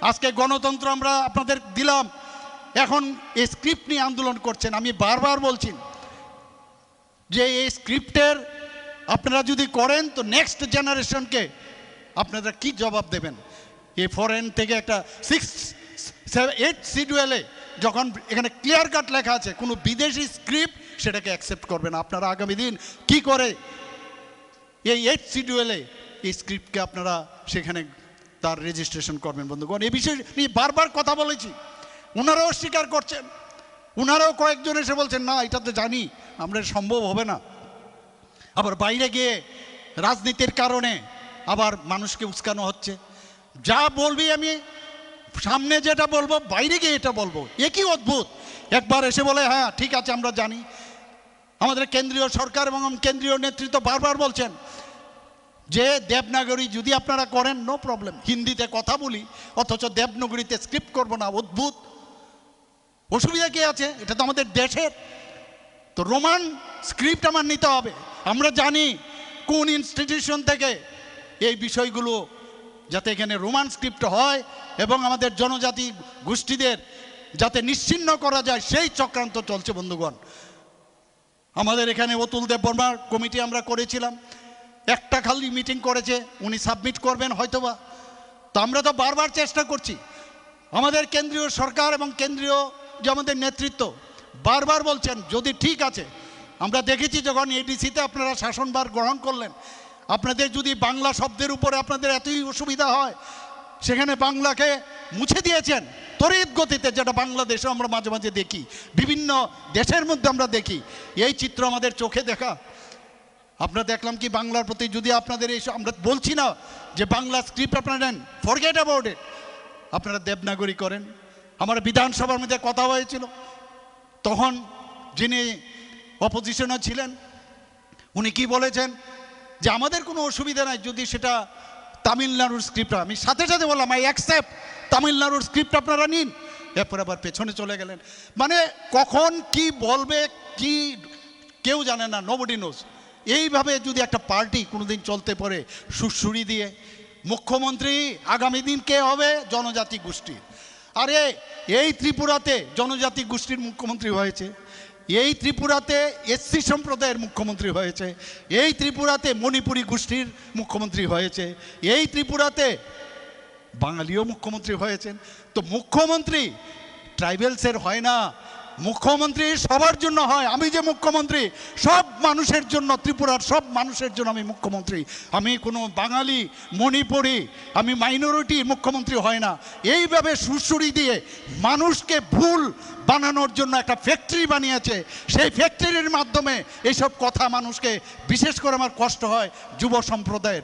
আজকে গণতন্ত্র আমরা আপনাদের দিলাম, এখন এই স্ক্রিপ্ট নিয়ে আন্দোলন করছেন। আমি বারবার বলছি যে এই স্ক্রিপ্টের আপনারা যদি করেন তো নেক্সট জেনারেশনকে আপনারা কি জবাব দেবেন? এই ফরেন থেকে একটা 6-8 শিডিউলে যখন এখানে ক্লিয়ার কাট লেখা আছে কোনো বিদেশি স্ক্রিপ্ট সেটাকে অ্যাকসেপ্ট করবে না। আপনারা আগামী দিন কি করে এই 8 শিডিউলে এই স্ক্রিপ্টকে আপনারা সেখানে তার রেজিস্ট্রেশন করবেন? বন্ধুগণ, এই বিষয়ে নিয়ে বারবার কথা বলেছি, ওনারাও স্বীকার করছেন, ওনারাও কয়েকজন এসে বলছেন না এটা তো জানি আমরা সম্ভব হবে না। আবার বাইরে গিয়ে রাজনীতির কারণে আবার মানুষকে উস্কানো হচ্ছে। যা বলবি আমি সামনে যেটা বলবো বাইরে গিয়ে এটা বলবো, একই অদ্ভুত। একবার এসে বলে হ্যাঁ ঠিক আছে আমরা জানি। আমাদের কেন্দ্রীয় সরকার এবং কেন্দ্রীয় নেতৃত্ব বারবার বলছেন যে দেবনাগরী যদি আপনারা করেন নো প্রবলেম, হিন্দিতে কথা বলি অথচ দেবনাগরীতে স্ক্রিপ্ট করবো না, অদ্ভুত। অসুবিধা কি আছে? এটা তো আমাদের দেশের। তো রোমান স্ক্রিপ্ট আমার নিতে হবে। আমরা জানি কোন ইনস্টিটিউশন থেকে এই বিষয়গুলো যাতে এখানে রোমান স্ক্রিপ্ট হয় এবং আমাদের জনজাতি গোষ্ঠীদের যাতে নিশ্চিহ্ন করা যায় সেই চক্রান্ত চলছে। বন্ধুগণ, আমাদের এখানে অতুল দেব বর্মার কমিটি আমরা করেছিলাম, একটা খালি মিটিং করেছে, উনি সাবমিট করবেন হয়তোবা। তো আমরা তো বারবার চেষ্টা করছি, আমাদের কেন্দ্রীয় সরকার এবং কেন্দ্রীয় যে আমাদের নেতৃত্ব বারবার বলছেন যদি ঠিক আছে। আমরা দেখেছি যখন এডিসিতে আপনারা শাসনভার গ্রহণ করলেন, আপনাদের যদি বাংলা শব্দের উপরে আপনাদের এতই অসুবিধা হয় সেখানে বাংলাকে মুছে দিয়েছেন তড়িৎ গতিতে, যেটা বাংলাদেশে আমরা মাঝে মাঝে দেখি, বিভিন্ন দেশের মধ্যে আমরা দেখি। এই চিত্র আমাদের চোখে দেখা। আমরা দেখলাম কি বাংলার প্রতি যদি আপনাদের এই, আমরা বলছি না যে বাংলা স্ক্রিপ্ট আপনারা নেন, ফরগেট অ্যাবাউট ইট, আপনারা দেবনাগরী করেন। আমার বিধানসভার মধ্যে কথা হয়েছিল, তখন যিনি অপোজিশনে ছিলেন উনি কি বলেছেন যে আমাদের কোনো অসুবিধা নাই যদি সেটা তামিলনাড়ুর স্ক্রিপ্ট। আমি সাথে সাথে বললাম আই অ্যাকসেপ্ট, তামিলনাড়ুর স্ক্রিপ্ট আপনারা নিন। এরপর আবার পেছনে চলে গেলেন। মানে কখন কি বলবে কি কেউ জানে না, নোবডি নোজ। এইভাবে যদি একটা পার্টি কোনোদিন চলতে পারে সুরসুরি দিয়ে, মুখ্যমন্ত্রী আগামী দিন কে হবে? জনজাতি গোষ্ঠী। আরে এই ত্রিপুরাতে জনজাতি গোষ্ঠীর মুখ্যমন্ত্রী হয়েছে, এই ত্রিপুরাতে এসসি সম্প্রদায়ের মুখ্যমন্ত্রী হয়েছে, এই ত্রিপুরাতে মণিপুরী গোষ্ঠীর মুখ্যমন্ত্রী হয়েছে, এই ত্রিপুরাতে বাঙালিও মুখ্যমন্ত্রী হয়েছেন। তো মুখ্যমন্ত্রী ট্রাইবেলসের হয় না, মুখ্যমন্ত্রী সবার জন্য হয়। আমি যে মুখ্যমন্ত্রী সব মানুষের জন্য, ত্রিপুরার সব মানুষের জন্য আমি মুখ্যমন্ত্রী। আমি কোনো বাঙালি মণিপুরি আমি মাইনরিটি মুখ্যমন্ত্রী হয় না। এইভাবে সুরসুরি দিয়ে মানুষকে ভুল বানানোর জন্য একটা ফ্যাক্টরি বানিয়েছে। সেই ফ্যাক্টরির মাধ্যমে এইসব কথা মানুষকে, বিশেষ করে আমার কষ্ট হয় যুব সম্প্রদায়ের,